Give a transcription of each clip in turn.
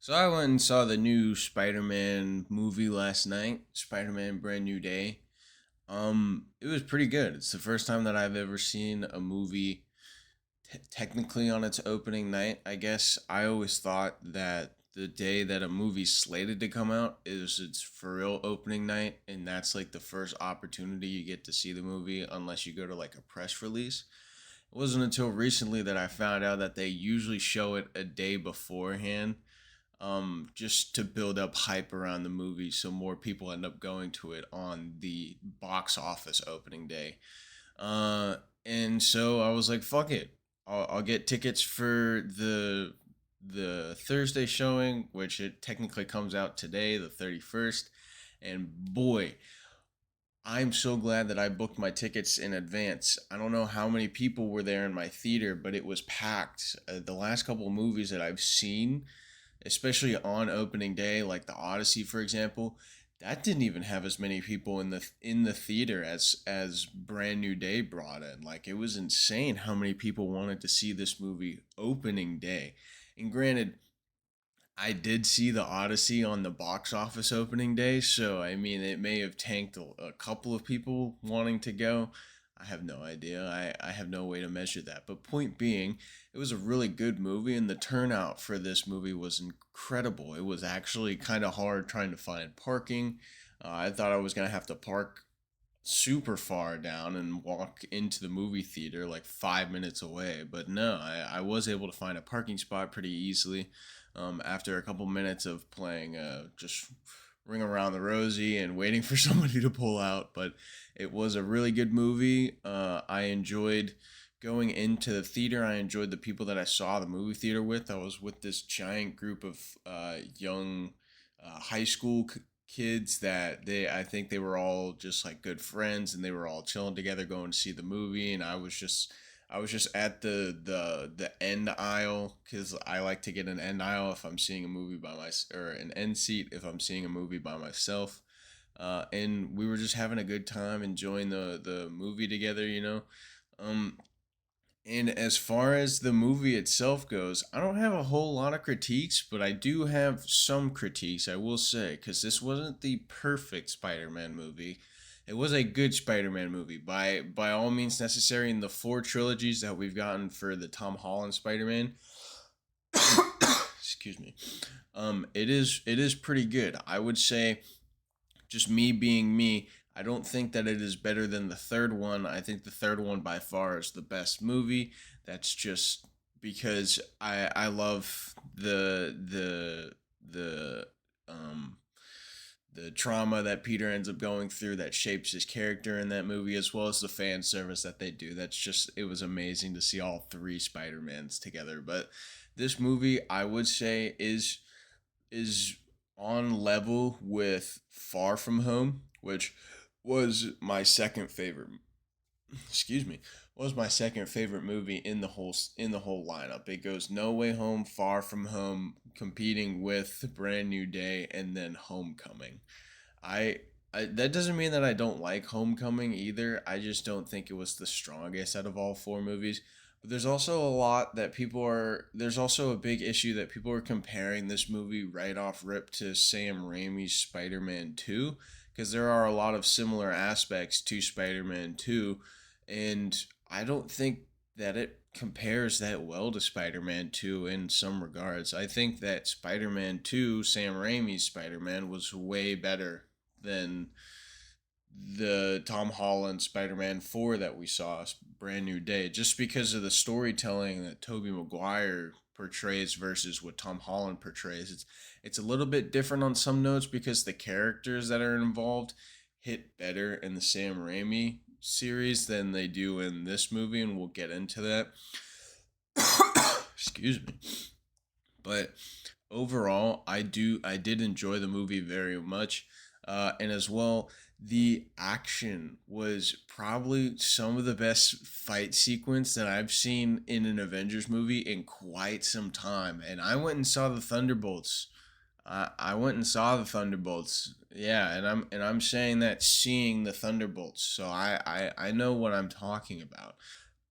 So I went and saw the new Spider-Man movie last night, Spider-Man Brand New Day. It was pretty good. It's the first time that I've ever seen a movie technically on its opening night. I guess I always thought that the day that a movie's slated to come out is its for real opening night, and that's like the first opportunity you get to see the movie unless you go to like a press release. It wasn't until recently that I found out that they usually show it a day beforehand, just to build up hype around the movie so more people end up going to it on the box office opening day. Uh, and so I was like, fuck it. I'll get tickets for the Thursday showing, which it technically comes out today, the 31st. And boy, I'm so glad that I booked my tickets in advance. I don't know how many people were there in my theater, but it was packed. The last couple of movies that I've seen, especially on opening day, like the Odyssey, for example, that didn't even have as many people in the theater as Brand New Day brought in. Like, it was insane how many people wanted to see this movie opening day. And granted, I did see the Odyssey on the box office opening day, so I mean, it may have tanked a couple of people wanting to go. I have no idea. I have no way to measure that. But point being, it was a really good movie, and the turnout for this movie was incredible. It was actually kind of hard trying to find parking. I thought I was going to have to park super far down and walk into the movie theater like 5 minutes away. But no, I was able to find a parking spot pretty easily, after a couple minutes of playing just Ring Around the Rosie and waiting for somebody to pull out. But it was a really good movie. I enjoyed going into the theater. I enjoyed the people that I saw the movie theater with. I was with this giant group of young high school kids that I think they were all just like good friends, and they were all chilling together going to see the movie, and I was just at the end aisle because I like to get an end aisle if I'm seeing a movie by my or an end seat if I'm seeing a movie by myself. And we were just having a good time enjoying the movie together, um and as far as the movie itself goes, I don't have a whole lot of critiques, but I do have some critiques, I will say, because this wasn't the perfect Spider-Man movie. It was a good Spider-Man movie by all means necessary in the four trilogies that we've gotten for the Tom Holland Spider-Man. Excuse me. It is pretty good. I would say, just me being me, I don't think that it is better than the third one. I think the third one by far is the best movie. That's just because I love the um the trauma that Peter ends up going through that shapes his character in that movie, as well as the fan service that they do. That's just, it was amazing to see all three Spider-Mans together. But this movie, I would say, is on level with Far From Home, which was my second favorite. Excuse me, was my second favorite movie in the whole lineup. It goes No Way Home, Far From Home, competing with Brand New Day, and then Homecoming. I, that doesn't mean that I don't like Homecoming either. I just don't think it was the strongest out of all four movies. But there's also a big issue that people are comparing this movie right off rip to Sam Raimi's Spider-Man 2, because there are a lot of similar aspects to Spider-Man 2, and I don't think that it compares that well to Spider-Man 2 in some regards. I think that Spider-Man 2, Sam Raimi's Spider-Man, was way better than the Tom Holland Spider-Man 4 that we saw, Brand New Day, just because of the storytelling that Tobey Maguire portrays versus what Tom Holland portrays. It's a little bit different on some notes because the characters that are involved hit better in the Sam Raimi series than they do in this movie, and we'll get into that. Excuse me. But overall, I did enjoy the movie very much, and as well, the action was probably some of the best fight sequence that I've seen in an Avengers movie in quite some time. And I went and saw the Thunderbolts. I went and saw the Thunderbolts. Yeah, and I'm saying that seeing the Thunderbolts, so I know what I'm talking about.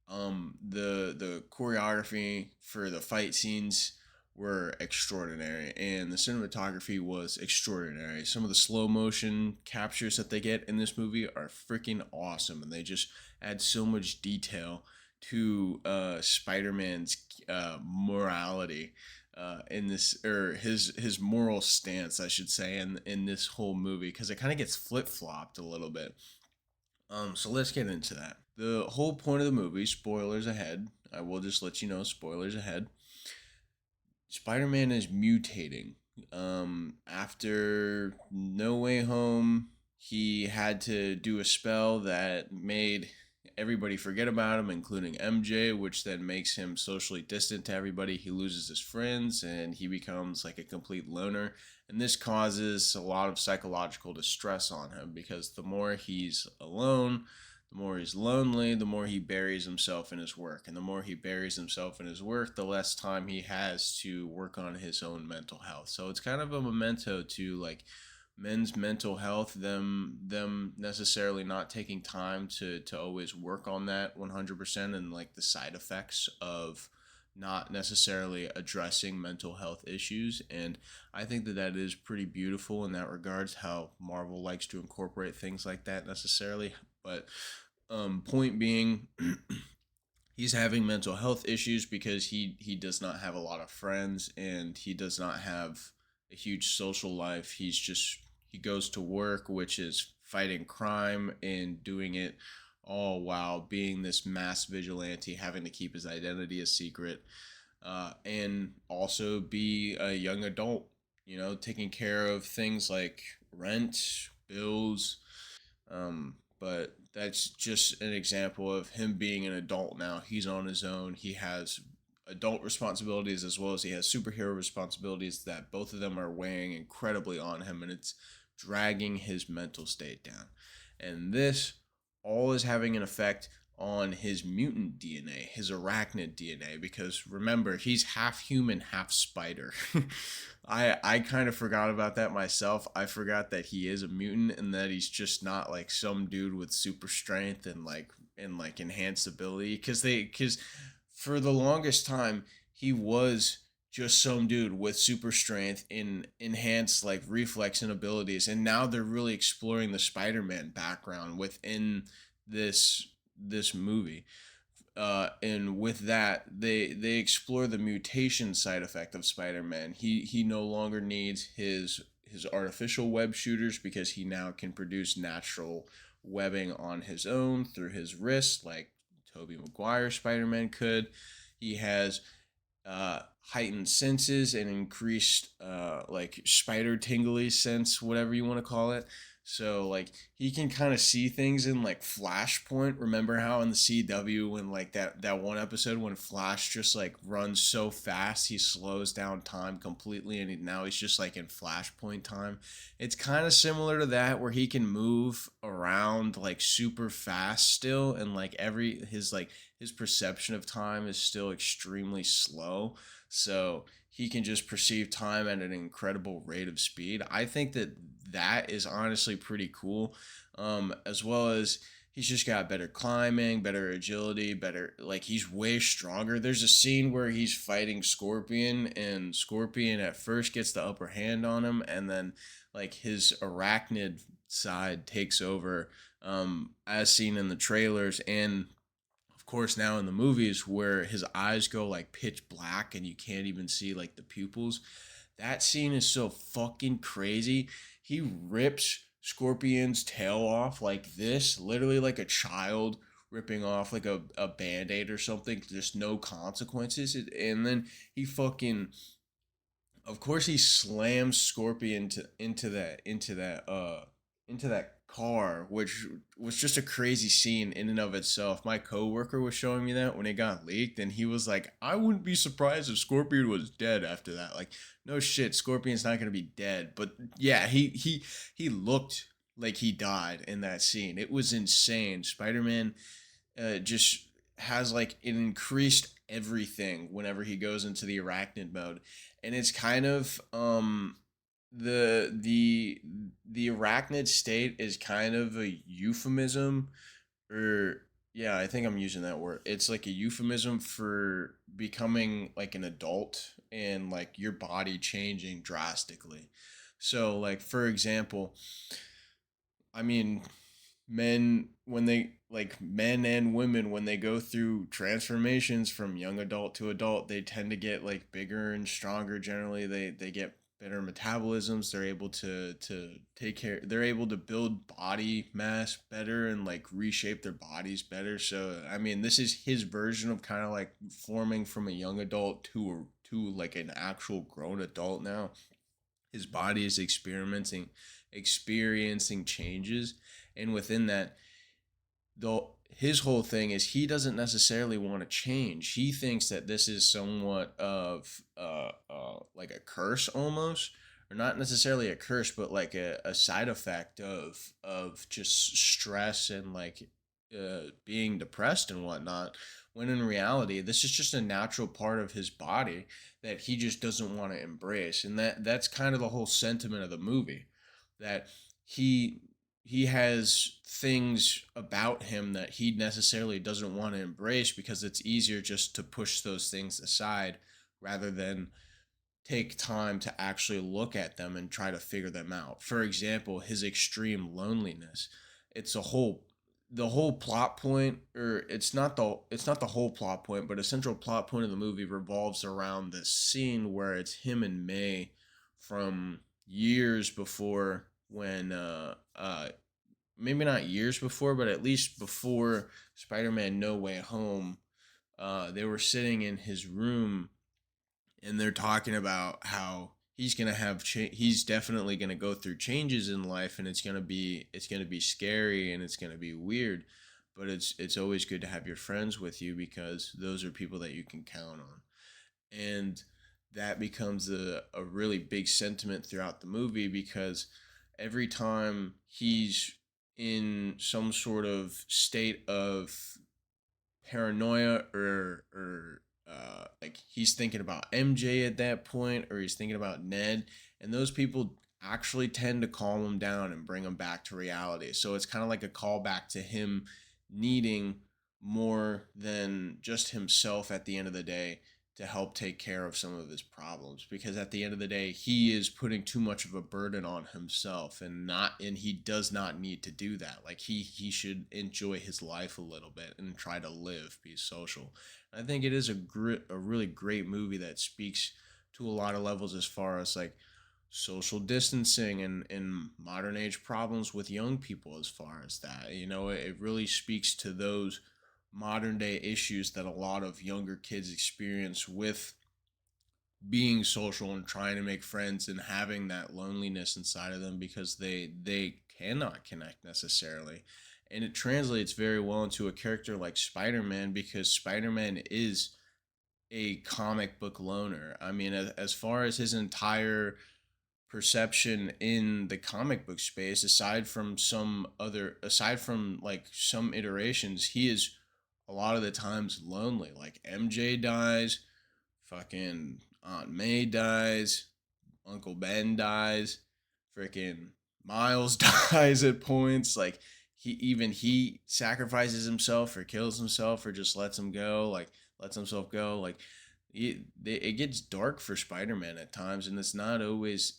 The choreography for the fight scenes were extraordinary, and the cinematography was extraordinary. Some of the slow motion captures that they get in this movie are freaking awesome, and they just add so much detail to Spider-Man's morality in this, or his moral stance, I should say, in this whole movie, because it kind of gets flip flopped a little bit. So let's get into that. The whole point of the movie, spoilers ahead. I will just let you know, spoilers ahead. Spider-Man is mutating. After No Way Home, he had to do a spell that made everybody forget about him, including MJ, which then makes him socially distant to everybody. He loses his friends and he becomes like a complete loner. And this causes a lot of psychological distress on him because the more he's alone, the more he's lonely, the more he buries himself in his work. And the more he buries himself in his work, the less time he has to work on his own mental health. So it's kind of a memento to like men's mental health, them necessarily not taking time to always work on that 100%, and like the side effects of not necessarily addressing mental health issues. And I think that that is pretty beautiful in that regards, how Marvel likes to incorporate things like that necessarily. But point being, he's having mental health issues because he does not have a lot of friends and he does not have a huge social life. He goes to work, which is fighting crime and doing it all while being this mass vigilante, having to keep his identity a secret, and also be a young adult, taking care of things like rent, bills, but that's just an example of him being an adult now. He's on his own. He has adult responsibilities as well as he has superhero responsibilities that both of them are weighing incredibly on him, and it's dragging his mental state down. And this all is having an effect on his mutant DNA, his arachnid DNA, because remember, he's half human, half spider. I kind of forgot about that myself. I forgot that he is a mutant and that he's just not like some dude with super strength and like enhanced ability, cuz for the longest time he was just some dude with super strength and enhanced like reflex and abilities, and now they're really exploring the Spider-Man background within this movie. And with that, they explore the mutation side effect of Spider-Man. He no longer needs his artificial web shooters because he now can produce natural webbing on his own through his wrist, like Tobey Maguire Spider-Man could. He has heightened senses and increased like spider tingly sense, whatever you want to call it. So like he can kind of see things in like Flashpoint. Remember how in the CW when like that one episode when Flash just like runs so fast he slows down time completely, and now he's just like in Flashpoint time. It's kind of similar to that where he can move around like super fast still, and like every his perception of time is still extremely slow. So he can just perceive time at an incredible rate of speed. I think that that is honestly pretty cool. As well as he's just got better climbing, better agility, better, like he's way stronger. There's a scene where he's fighting Scorpion, and Scorpion at first gets the upper hand on him, and then like his arachnid side takes over, as seen in the trailers, and of course now in the movies where his eyes go like pitch black and you can't even see like the pupils. That scene is so fucking crazy. He rips Scorpion's tail off like this, literally like a child ripping off like a band-aid or something, just no consequences. And then he fucking, of course he slams Scorpion into that car, which was just a crazy scene in and of itself. My coworker was showing me that when it got leaked, and he was like, "I wouldn't be surprised if Scorpion was dead after that." Like, no shit, Scorpion's not gonna be dead, but yeah, he looked like he died in that scene. It was insane. Spider-Man just has like an increased everything whenever he goes into the arachnid mode, and it's kind of the arachnid state is kind of a euphemism, or yeah, I think I'm using that word. It's like a euphemism for becoming like an adult and like your body changing drastically. So like for example, I mean, men and women when they go through transformations from young adult to adult, they tend to get like bigger and stronger. Generally, they get better metabolisms. They're able to take care. They're able to build body mass better and like reshape their bodies better. So I mean, this is his version of kind of like forming from a young adult to like an actual grown adult now. His body is experiencing changes, and within that, though, his whole thing is he doesn't necessarily want to change. He thinks that this is somewhat of like a curse almost, or not necessarily a curse, but like a side effect of just stress and like being depressed and whatnot. When in reality, this is just a natural part of his body that he just doesn't want to embrace, and that's kind of the whole sentiment of the movie, that he he has things about him that he necessarily doesn't want to embrace because it's easier just to push those things aside rather than take time to actually look at them and try to figure them out. For example, his extreme loneliness. It's a whole the whole plot point, or it's not the whole plot point, but a central plot point of the movie revolves around this scene where it's him and May from years before, when maybe not years before, but at least before Spider-Man No Way Home. They were sitting in his room and they're talking about how he's definitely going to go through changes in life, and it's going to be scary and it's going to be weird, but it's always good to have your friends with you because those are people that you can count on. And that becomes a really big sentiment throughout the movie, because every time he's in some sort of state of paranoia, or like he's thinking about MJ at that point, or he's thinking about Ned, and those people actually tend to calm him down and bring him back to reality. So it's kind of like a callback to him needing more than just himself at the end of the day to help take care of some of his problems, because at the end of the day he is putting too much of a burden on himself, and he does not need to do that. Like he should enjoy his life a little bit and try to live, be social. And I think it is a really great movie that speaks to a lot of levels as far as like social distancing and modern age problems with young people. As far as that, it really speaks to those modern day issues that a lot of younger kids experience with being social and trying to make friends and having that loneliness inside of them because they cannot connect necessarily. And it translates very well into a character like Spider-Man, because Spider-Man is a comic book loner. I mean, as far as his entire perception in the comic book space, aside from like some iterations, he is a lot of the times lonely. Like MJ dies, fucking Aunt May dies, Uncle Ben dies, freaking Miles dies at points. Like he sacrifices himself or kills himself or just lets himself go. Like it gets dark for Spider-Man at times, and it's not always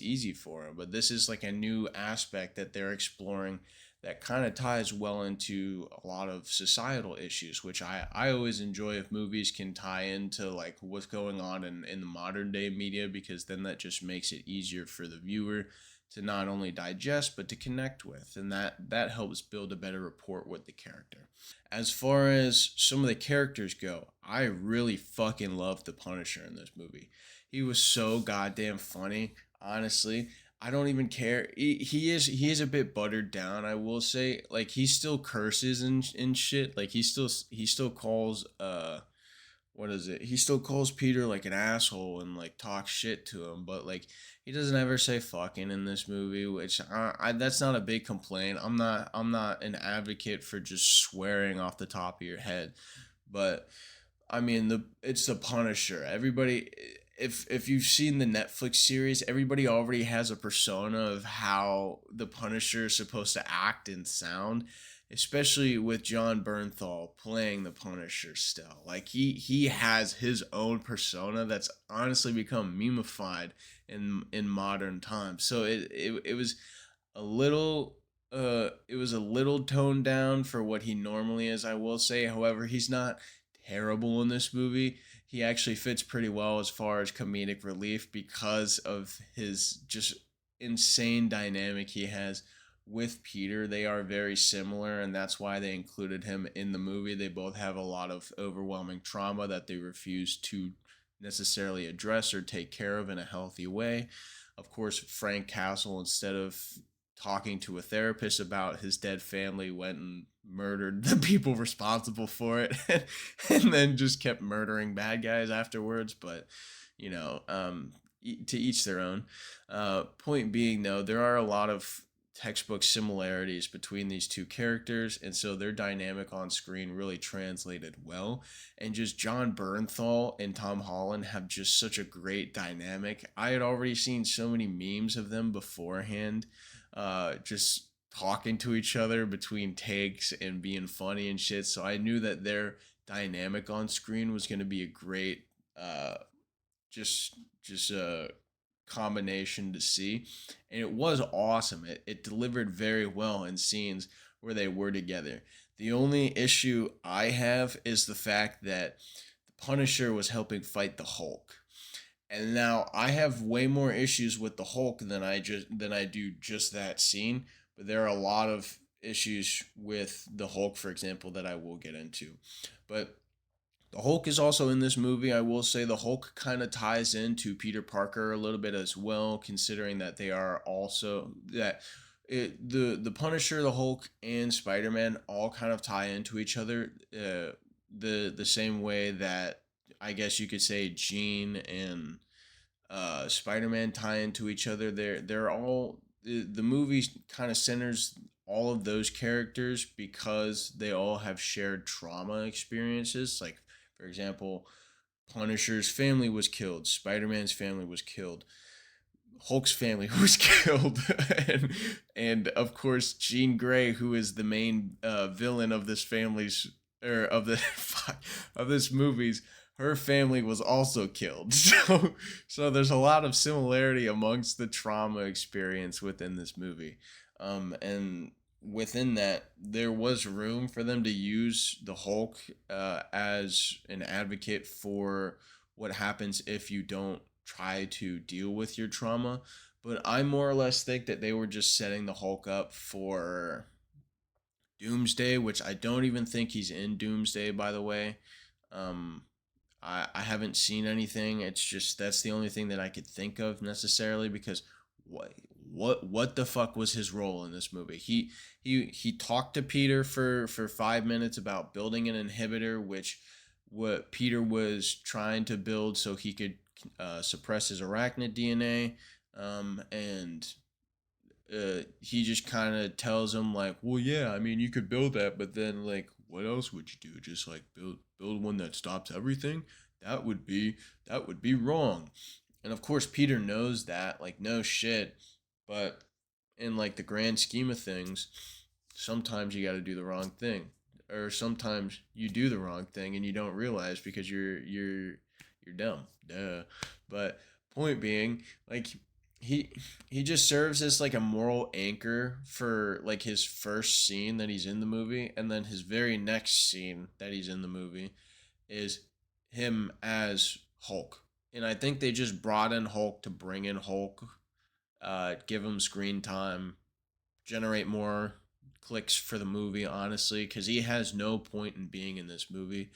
easy for him. But this is like a new aspect that they're exploring that kind of ties well into a lot of societal issues, which I always enjoy if movies can tie into like what's going on in the modern day media, because then that just makes it easier for the viewer to not only digest but to connect with, and that helps build a better rapport with the character. As far as some of the characters go, I really fucking loved the Punisher in this movie. He was so goddamn funny, honestly. I don't even care. He is a bit buttered down, I will say. Like he still curses and shit. Like he still calls what is it? He still calls Peter like an asshole and like talks shit to him, but like he doesn't ever say fucking in this movie, which that's not a big complaint. I'm not an advocate for just swearing off the top of your head, but I mean it's the Punisher. Everybody, if you've seen the Netflix series, everybody already has a persona of how the Punisher is supposed to act and sound. especially with John Bernthal playing the Punisher still. Like he has his own persona that's honestly become memeified in modern times. So it was a little it was a little toned down for what he normally is, I will say. However, he's not terrible in this movie. He actually fits pretty well as far as comedic relief because of his just insane dynamic he has with Peter. They are very similar, and that's why they included him in the movie. They both have a lot of overwhelming trauma that they refuse to necessarily address or take care of in a healthy way. Of course, Frank Castle, instead of talking to a therapist about his dead family, went and murdered the people responsible for it and then just kept murdering bad guys afterwards. But, you know, to each their own. Point being, though, there are a lot of textbook similarities between these two characters, and so their dynamic on screen really translated well. And just John Bernthal and Tom Holland have just such a great dynamic. I had already seen so many memes of them beforehand, just talking to each other between takes and being funny and shit. So I knew that their dynamic on screen was going to be a great, just a combination to see, and it was awesome. It delivered very well in scenes where they were together. The only issue I have is the fact that the Punisher was helping fight the Hulk. And now I have way more issues with the Hulk than I do just that scene, but there are a lot of issues with the Hulk, for example, that I will get into. But the Hulk is also in this movie. I will say the Hulk kind of ties into Peter Parker a little bit as well, considering that they are also that the Punisher, the Hulk, and Spider-Man all kind of tie into each other. The same way that I guess you could say Jean and Spider-Man tie into each other. They're all the movie kind of centers all of those characters because they all have shared trauma experiences. Like, for example, Punisher's family was killed, Spider-Man's family was killed, Hulk's family was killed, and of course Jean Grey, who is the main villain of this family's or of the of this movie's, her family was also killed. So there's a lot of similarity amongst the trauma experience within this movie, and within that there was room for them to use the Hulk as an advocate for what happens if you don't try to deal with your trauma. But I more or less think that they were just setting the Hulk up for Doomsday, which I don't even think he's in Doomsday, by the way. Um, I haven't seen anything. It's just that's the only thing that I could think of necessarily because what the fuck was his role in this movie? He talked to Peter for 5 minutes about building an inhibitor, which what Peter was trying to build so he could suppress his arachnid DNA, and he just kind of tells him like, well, yeah, I mean, you could build that, but then like, what else would you do? Just like build one that stops everything? That would be that would be wrong. And of course, Peter knows that, like, no shit. But in like the grand scheme of things, sometimes you got to do the wrong thing, or sometimes you do the wrong thing and you don't realize because you're dumb. Duh. But point being, like he he just serves as like a moral anchor for like his first scene that he's in the movie, and then his very next scene that he's in the movie is him as Hulk. And I think they just brought in Hulk to bring in Hulk, give him screen time, generate more clicks for the movie, honestly, because he has no point in being in this movie.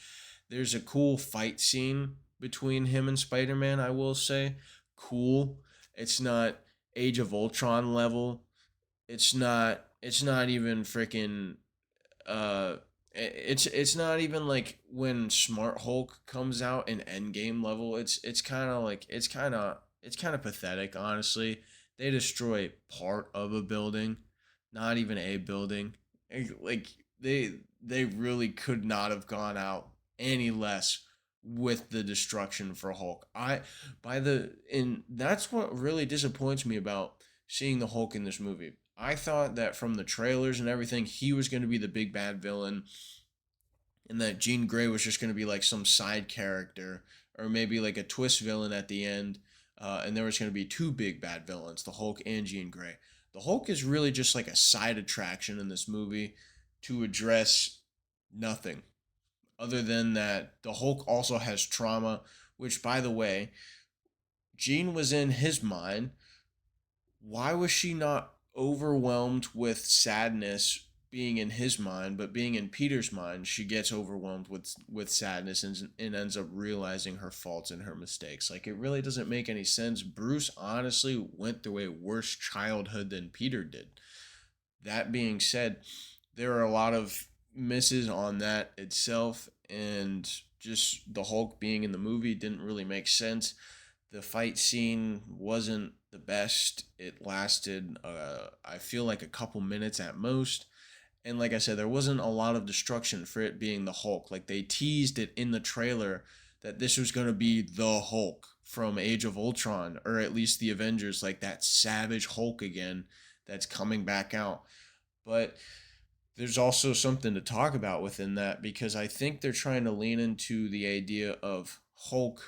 There's a cool fight scene between him and Spider Man, I will say. Cool. It's not Age of Ultron level. It's not even freaking uh it's not even like when Smart Hulk comes out in Endgame level. It's kind of like it's kind of pathetic, honestly. They destroy part of a building, not even a building. Like they really could not have gone out any less with the destruction for Hulk. I by the and that's what really disappoints me about seeing the Hulk in this movie. I thought that from the trailers and everything, he was going to be the big bad villain, and that Jean Grey was just going to be like some side character, or maybe like a twist villain at the end. And there was going to be two big bad villains, the Hulk and Jean Grey. The Hulk is really just like a side attraction in this movie to address nothing other than that the Hulk also has trauma, which, by the way, Jean was in his mind. Why was she not overwhelmed with sadness being in his mind, but being in Peter's mind, she gets overwhelmed with sadness and ends up realizing her faults and her mistakes. Like, it really doesn't make any sense. Bruce honestly went through a worse childhood than Peter did. That being said, there are a lot of misses on that itself, and just the Hulk being in the movie didn't really make sense. The fight scene wasn't the best. It lasted, I feel like, a couple minutes at most. And like I said, there wasn't a lot of destruction for it being the Hulk. Like, they teased it in the trailer that this was going to be the Hulk from Age of Ultron, or at least the Avengers, like that savage Hulk again that's coming back out. But there's also something to talk about within that, because I think they're trying to lean into the idea of Hulk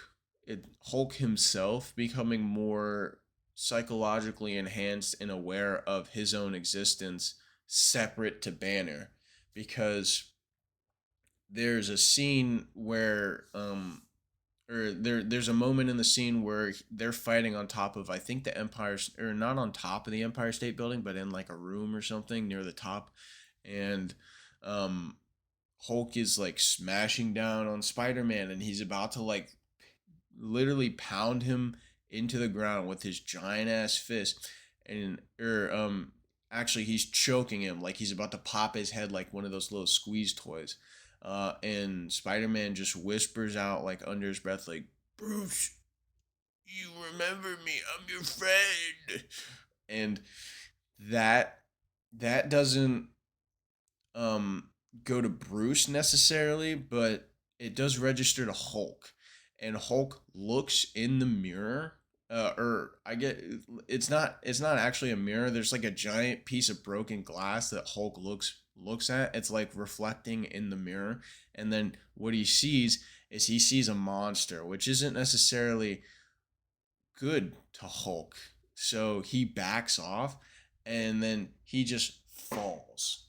himself becoming more psychologically enhanced and aware of his own existence separate to Banner, because there's a scene where or there's a moment in the scene where they're fighting on top of, I think, the Empire, or not on top of the Empire State Building, but in like a room or something near the top, and um Hulk is like smashing down on Spider-Man, and he's about to like literally pound him into the ground with his giant ass fist, and actually he's choking him, like he's about to pop his head like one of those little squeeze toys. And Spider-Man just whispers out like under his breath, like, Bruce, you remember me, I'm your friend. And that that doesn't um go to Bruce necessarily, but it does register to Hulk. And Hulk looks in the mirror. Or I get, it's not actually a mirror. There's like a giant piece of broken glass that Hulk looks at. It's like reflecting in the mirror, and then what he sees is he sees a monster, which isn't necessarily good to Hulk. So he backs off, and then he just falls,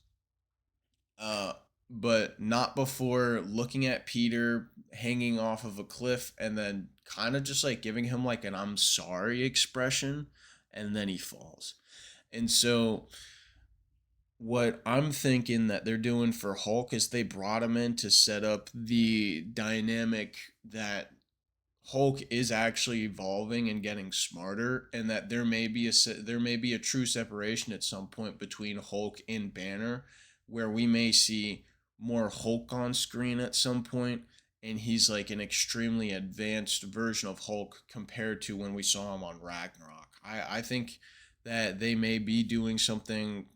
uh, but not before looking at Peter hanging off of a cliff and then kind of just like giving him like an I'm sorry expression, and then he falls. And so, what I'm thinking that they're doing for Hulk is they brought him in to set up the dynamic that Hulk is actually evolving and getting smarter, and that there may be a true separation at some point between Hulk and Banner, where we may see more Hulk on screen at some point, and he's like an extremely advanced version of Hulk compared to when we saw him on Ragnarok. I think that they may be doing something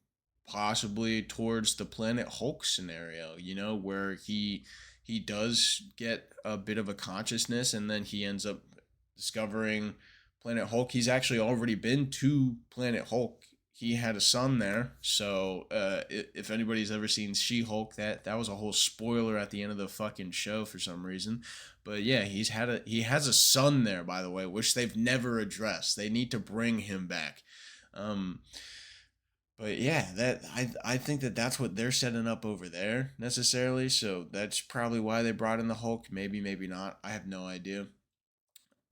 possibly towards the Planet Hulk scenario, where he does get a bit of a consciousness, and then he ends up discovering Planet Hulk. He's actually already been to Planet Hulk. He had a son there. So if anybody's ever seen She-Hulk, that was a whole spoiler at the end of the fucking show for some reason. But yeah, he has a son there, by the way, which they've never addressed. They need to bring him back. Um, but yeah, that I think that that's what they're setting up over there necessarily. So that's probably why they brought in the Hulk. Maybe, maybe not. I have no idea.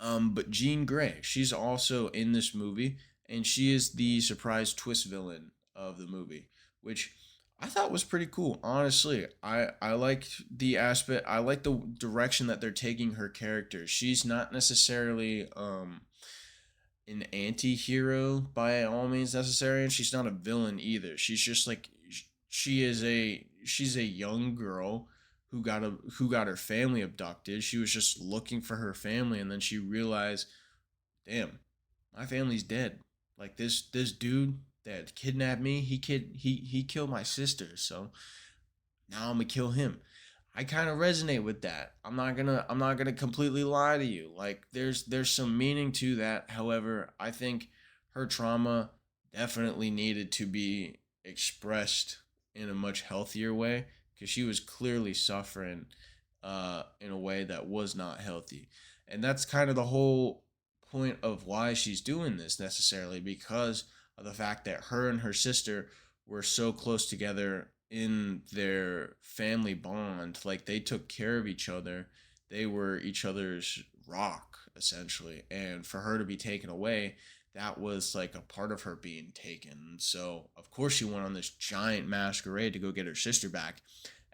But Jean Grey, she's also in this movie, and she is the surprise twist villain of the movie, which I thought was pretty cool. Honestly, I liked the aspect. I like the direction that they're taking her character. She's not necessarily an anti-hero by all means necessary, and she's not a villain either. She's just like, she's a young girl who got her family abducted. She was just looking for her family, and then she realized, damn, my family's dead. Like, this dude that kidnapped me, he killed my sister. So now I'm gonna kill him. I kind of resonate with that. I'm not gonna completely lie to you. Like, there's some meaning to that. However, I think her trauma definitely needed to be expressed in a much healthier way, because she was clearly suffering in a way that was not healthy. And that's kind of the whole point of why she's doing this, necessarily because of the fact that her and her sister were so close together in their family bond. Like, they took care of each other, they were each other's rock, essentially. And for her to be taken away, that was like a part of her being taken. So, of course, she went on this giant masquerade to go get her sister back.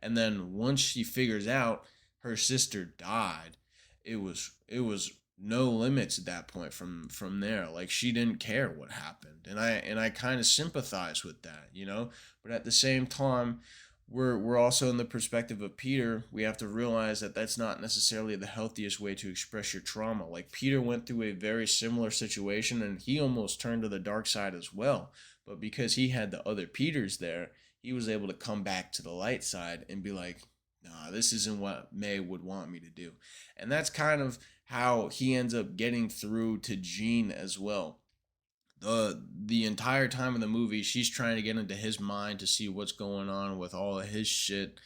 And then once she figures out her sister died, it was no limits at that point from there. Like, she didn't care what happened. And I kind of sympathize with that, you know? But at the same time, we're also in the perspective of Peter. We have to realize that that's not necessarily the healthiest way to express your trauma. Like, Peter went through a very similar situation, and he almost turned to the dark side as well. But because he had the other Peters there, he was able to come back to the light side and be like, nah, this isn't what May would want me to do. And that's kind of how he ends up getting through to Jean as well. The entire time in the movie, she's trying to get into his mind to see what's going on with all of his shit,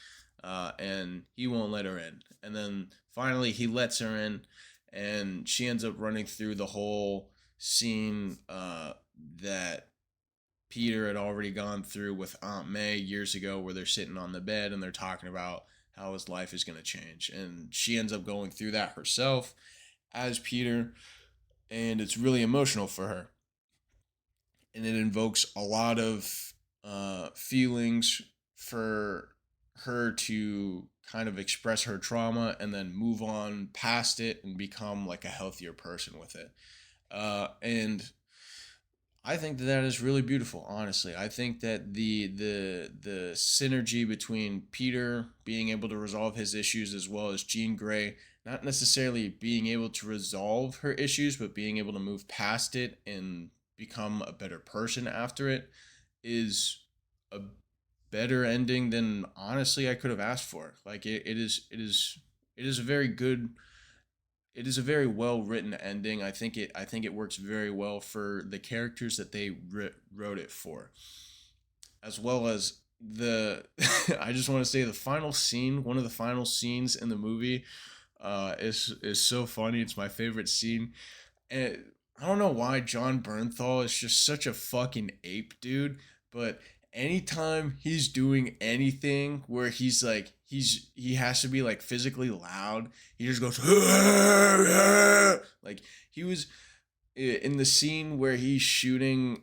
and he won't let her in. And then finally, he lets her in, and she ends up running through the whole scene that Peter had already gone through with Aunt May years ago, where they're sitting on the bed and they're talking about how his life is going to change. And she ends up going through that herself as Peter, and it's really emotional for her. And it invokes a lot of feelings for her to kind of express her trauma and then move on past it and become like a healthier person with it. And I think that that is really beautiful. Honestly, I think that the synergy between Peter being able to resolve his issues, as well as Jean Grey not necessarily being able to resolve her issues, but being able to move past it and become a better person after it, is a better ending than honestly I could have asked for. Like, it is a very good, it is a very well written ending. I think it works very well for the characters that they wrote it for, as well as the I just want to say the final scene, one of the final scenes in the movie, is so funny. It's my favorite scene. And I don't know why John Bernthal is just such a fucking ape, dude. But anytime he's doing anything where he has to be like physically loud, he just goes like, he was in the scene where he's shooting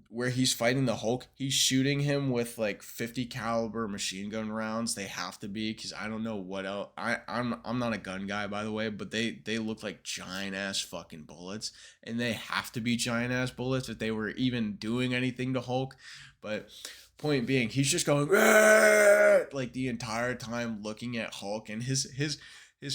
where he's fighting the Hulk. He's shooting him with like 50 caliber machine gun rounds. They have to be, because I don't know what else. I'm not a gun guy, by the way, but they look like giant ass fucking bullets, and they have to be giant ass bullets if they were even doing anything to Hulk. But point being, he's just going like the entire time, looking at Hulk, and his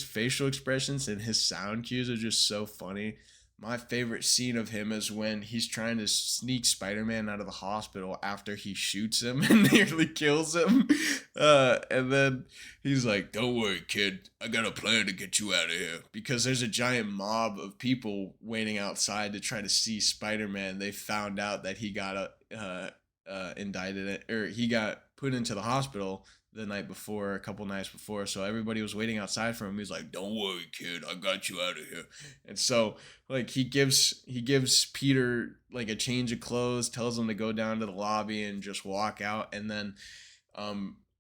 facial expressions and his sound cues are just so funny. My favorite scene of him is when he's trying to sneak Spider-Man out of the hospital after he shoots him and nearly kills him. And then he's like, "Don't worry, kid. I got a plan to get you out of here." Because there's a giant mob of people waiting outside to try to see Spider-Man. They found out that he got indicted, or he got put into the hospital the night before, a couple nights before. So everybody was waiting outside for him. He's like, "Don't worry, kid. I got you out of here." And so, like, he gives Peter like a change of clothes, tells him to go down to the lobby and just walk out. And then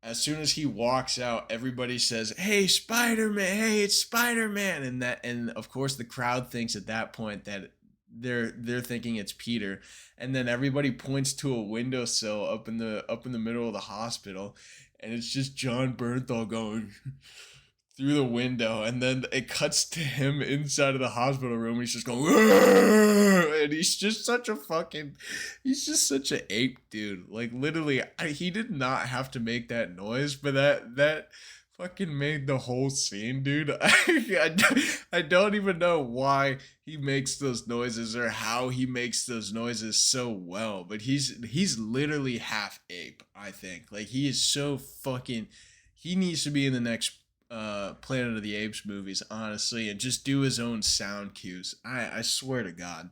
as soon as he walks out, everybody says, "Hey, Spider-Man. Hey, it's Spider-Man." And of course the crowd thinks at that point that they're thinking it's Peter. And then everybody points to a windowsill up in the middle of the hospital, and it's just John Bernthal going through the window, and then it cuts to him inside of the hospital room. He's just going, "Argh!" And he's just such an ape, dude. Like, literally, he did not have to make that noise, but that fucking made the whole scene, dude. I don't even know why he makes those noises or how he makes those noises so well, but he's literally half ape. I think, like, he is so fucking. He needs to be in the next Planet of the Apes movies, honestly, and just do his own sound cues. I swear to God.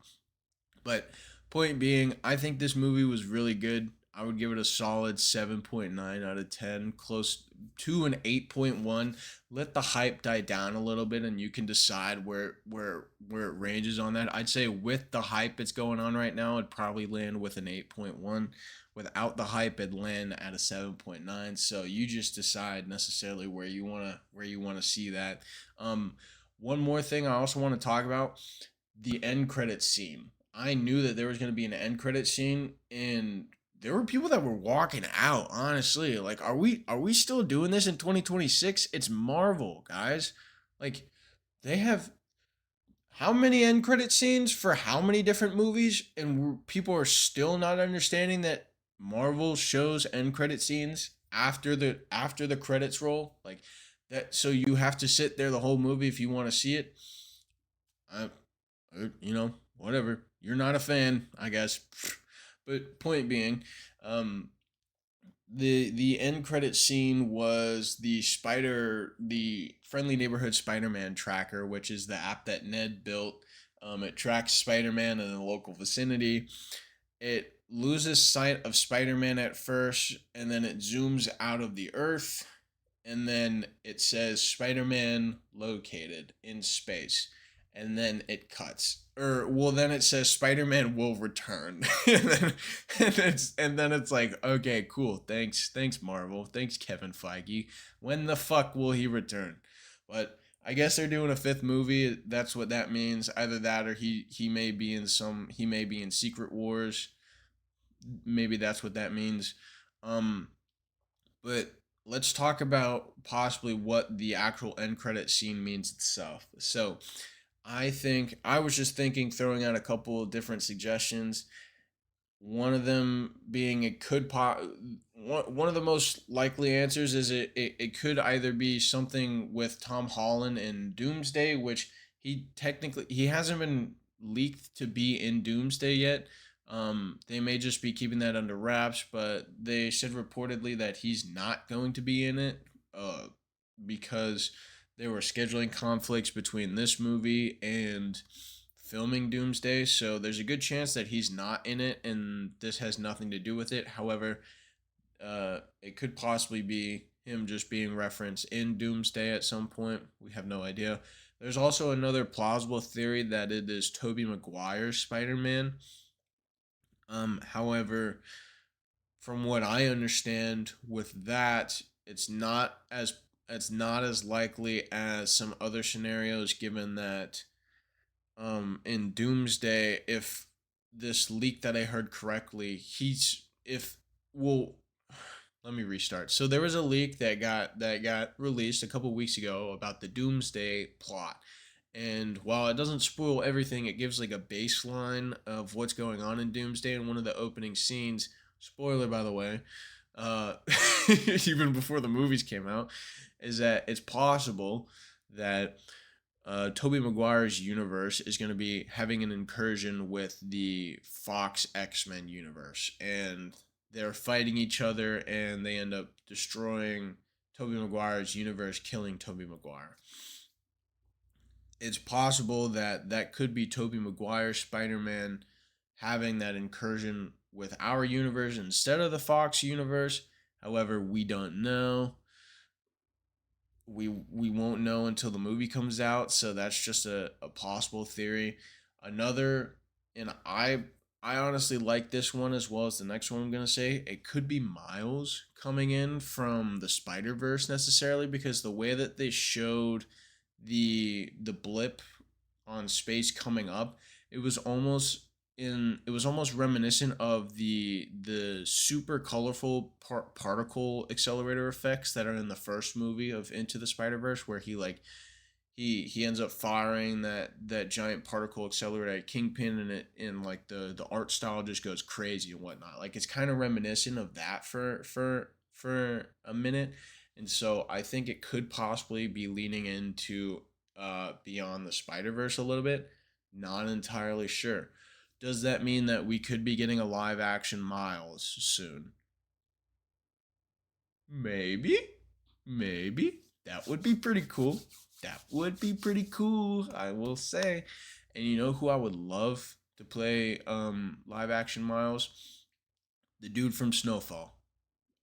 But Point being, I think this movie was really good. I would give it a solid 7.9 out of 10, close to an 8.1. Let the hype die down a little bit and you can decide where it ranges on that. I'd say with the hype that's going on right now, it'd probably land with an 8.1. Without the hype, it'd land at a 7.9. So you just decide necessarily where you want to see that. Um One more thing I also want to talk about, the end credit scene. I knew that there was going to be an end credit scene, and there were people that were walking out. Honestly, like, are we still doing this in 2026? It's Marvel, guys. Like, they have how many end credit scenes for how many different movies, and people are still not understanding that Marvel shows end credit scenes after the credits roll, like that. So you have to sit there the whole movie if you want to see it. I, whatever. You're not a fan, I guess. But point being, um, the end credit scene was the friendly neighborhood Spider-Man tracker, which is the app that Ned built. It tracks Spider-Man in the local vicinity. It loses sight of Spider-Man at first, and then it zooms out of the Earth, and then it says Spider-Man located in space, and then it cuts. Or well, then it says Spider-Man will return, and then it's like, okay, cool, thanks Marvel, thanks Kevin Feige. When the fuck will he return? But I guess they're doing a fifth movie. That's what that means. Either that, or he may be in Secret Wars. Maybe that's what that means. Um, but let's talk about possibly what the actual end credit scene means itself. So, I think I was just thinking, throwing out a couple of different suggestions. One of them being it could one of the most likely answers is it could either be something with Tom Holland in Doomsday, which he hasn't been leaked to be in Doomsday yet. They may just be keeping that under wraps, but they said reportedly that he's not going to be in it, because there were scheduling conflicts between this movie and filming Doomsday, so there's a good chance that he's not in it and this has nothing to do with it. However, it could possibly be him just being referenced in Doomsday at some point. We have no idea. There's also another plausible theory that it is Tobey Maguire's Spider-Man. However, from what I understand with that, it's not as likely as some other scenarios, given that in Doomsday, if this leak that I heard correctly, he's if well let me restart. So there was a leak that got released a couple weeks ago about the Doomsday plot. And while it doesn't spoil everything, it gives like a baseline of what's going on in Doomsday. And one of the opening scenes, spoiler by the way, uh, even before the movies came out, is that it's possible that Tobey Maguire's universe is going to be having an incursion with the Fox X-Men universe, and they're fighting each other, and they end up destroying Tobey Maguire's universe, killing Tobey Maguire. It's possible that that could be Tobey Maguire's Spider-Man having that incursion with our universe instead of the Fox universe. However, we don't know. We won't know until the movie comes out, so that's just a possible theory. Another, and I honestly like this one as well as the next one I'm gonna say. It could be Miles coming in from the Spider Verse necessarily, because the way that they showed the blip on space coming up, it was almost it was almost reminiscent of the super colorful particle accelerator effects that are in the first movie of Into the Spider Verse, where he ends up firing that giant particle accelerator at Kingpin, and it in like the art style just goes crazy and whatnot. Like it's kind of reminiscent of that for a minute, and so I think it could possibly be leaning into Beyond the Spider Verse a little bit. Not entirely sure. Does that mean that we could be getting a live action Miles soon? Maybe. Maybe. That would be pretty cool. That would be pretty cool, I will say. And you know who I would love? to play live action Miles, the dude from Snowfall.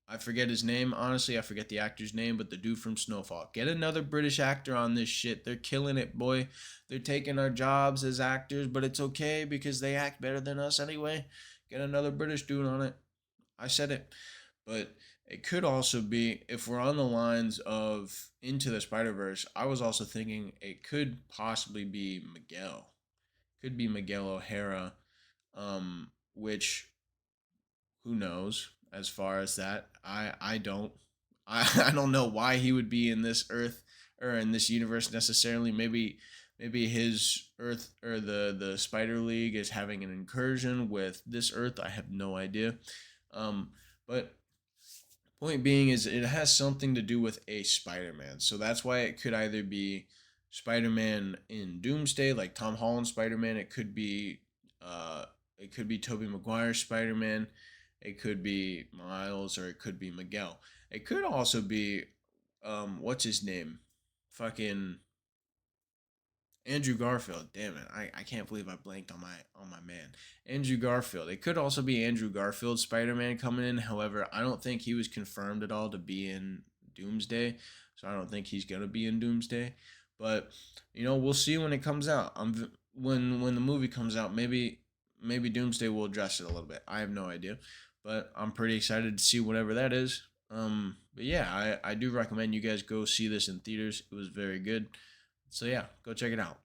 I forget his name. Honestly, I forget the actor's name, but the dude from Snowfall. Get another British actor on this shit. They're killing it, boy. They're taking our jobs as actors, but it's okay because they act better than us anyway. Get another British dude on it. I said it. But it could also be, if we're on the lines of Into the Spider Verse, I was also thinking it could possibly be Miguel. Could be Miguel O'Hara, which who knows as far as that. I don't. I don't know why he would be in this Earth or in this universe necessarily. Maybe his Earth or the Spider League is having an incursion with this Earth. I have no idea. But point being is it has something to do with a Spider-Man. So that's why it could either be Spider-Man in Doomsday, like Tom Holland Spider-Man. It could be Tobey Maguire Spider-Man. It could be Miles, or it could be Miguel. It could also be what's his name? Fucking Andrew Garfield. Damn it. I can't believe I blanked on my man. Andrew Garfield. It could also be Andrew Garfield Spider-Man coming in. However, I don't think he was confirmed at all to be in Doomsday. So I don't think he's gonna be in Doomsday. But we'll see when it comes out. When the movie comes out, maybe Doomsday will address it a little bit. I have no idea. But I'm pretty excited to see whatever that is. But yeah, I do recommend you guys go see this in theaters. It was very good. So yeah, go check it out.